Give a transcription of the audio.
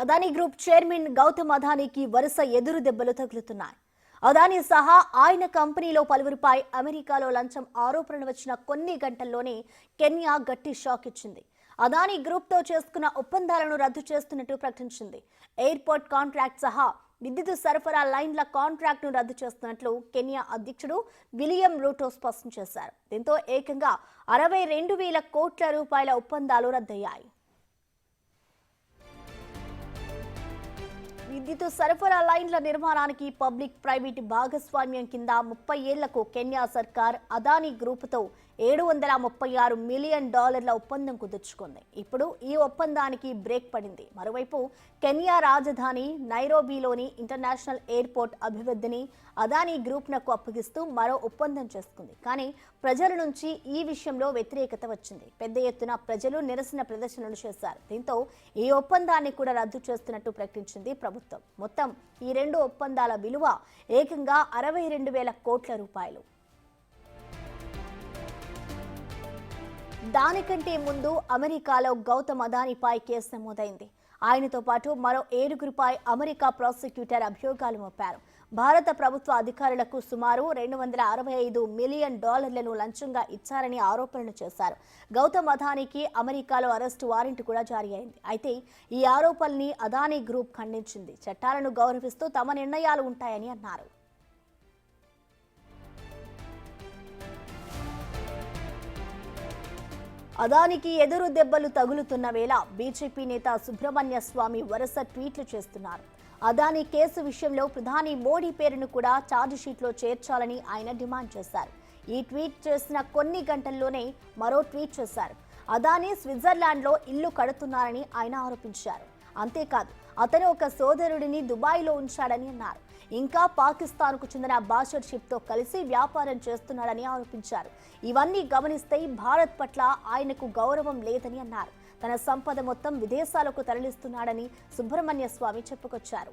Adani group chairman Gautam అదానీకి వరుస ఎదురు దెబ్బలు తగులుతున్నాయి. అదానీ సహా ఆయన కంపెనీలో పలువురిపై అమెరికాలో లంచం ఆరోపణలు వచ్చిన కొన్ని గంటల్లోనే కెన్యా గట్టి షాక్ ఇచ్చింది. అదానీ గ్రూప్ తో చేసుకున్న ఒప్పందాలను రద్దు చేస్తున్నట్టు ప్రకటించింది. ఎయిర్పోర్ట్ కాంట్రాక్ట్ సహా విద్యుత్ సరఫరా లైన్ల కాంట్రాక్ట్ ను రద్దు చేస్తున్నట్లు కెన్యా అధ్యక్షుడు విలియం రూటో స్పష్టం చేశారు. దీంతో ఏకంగా 62,000 కోట్ల రూపాయల ఒప్పందాలు రద్దయ్యాయి. విద్యుత్ సరఫరా లైన్ల నిర్మాణానికి పబ్లిక్ ప్రైవేట్ భాగస్వామ్యం కింద 30 ఏళ్లకు కెన్యా సర్కార్ అదానీ గ్రూపుతో $736 మిలియన్ ఒప్పందం కుదుర్చుకుంది. ఇప్పుడు ఈ ఒప్పందానికి బ్రేక్ పడింది. మరోవైపు కెన్యా రాజధాని నైరోబీలోని ఇంటర్నేషనల్ ఎయిర్పోర్ట్ అభివృద్ధిని అదానీ గ్రూప్నకు అప్పగిస్తూ మరో ఒప్పందం చేసుకుంది. కానీ ప్రజల నుంచి ఈ విషయంలో వ్యతిరేకత వచ్చింది. పెద్ద ఎత్తున ప్రజలు నిరసన ప్రదర్శనలు చేశారు. దీంతో ఈ ఒప్పందాన్ని కూడా రద్దు చేస్తున్నట్టు ప్రకటించింది ప్రభుత్వం. మొత్తం ఈ రెండు ఒప్పందాల విలువ ఏకంగా 62,000 కోట్ల రూపాయలు. దానికంటే ముందు అమెరికాలో గౌతమ్ అదానీపై కేసు నమోదైంది. ఆయనతో పాటు మరో 7గురిపై అమెరికా ప్రాసిక్యూటర్ అభియోగాలు మోపారు. భారత ప్రభుత్వ అధికారులకు సుమారు $265 మిలియన్ లంచంగా ఇచ్చారని ఆరోపణలు చేశారు. గౌతమ్ అదానీకి అమెరికాలో అరెస్టు వారెంట్ కూడా జారీ అయింది. అయితే ఈ ఆరోపణల్ని అదానీ గ్రూప్ ఖండించింది. చట్టాలను గౌరవిస్తూ తమ నిర్ణయాలు ఉంటాయని అన్నారు. అదానికి ఎదురు దెబ్బలు తగులుతున్న వేళ బీజేపీ నేత సుబ్రహ్మణ్య స్వామి వరుస ట్వీట్లు చేస్తున్నారు. అదానీ కేసు విషయంలో ప్రధాని మోడీ పేరును కూడా ఛార్జిషీట్లో చేర్చాలని ఆయన డిమాండ్ చేశారు. ఈ ట్వీట్ చేసిన కొన్ని గంటల్లోనే మరో ట్వీట్ చేశారు. అదానీ స్విట్జర్లాండ్లో ఇల్లు కడుతున్నారని ఆయన ఆరోపించారు. అంతేకాదు అతను ఒక సోదరుడిని దుబాయ్లో ఉంచాడని అన్నారు. ఇంకా పాకిస్తాన్కు చెందిన బాషర్ షిప్తో కలిసి వ్యాపారం చేస్తున్నాడని ఆరోపించారు. ఇవన్నీ గమనిస్తే భారత్ పట్ల ఆయనకు గౌరవం లేదని అన్నారు. తన సంపద మొత్తం విదేశాలకు తరలిస్తున్నాడని సుబ్రహ్మణ్య స్వామి చెప్పుకొచ్చారు.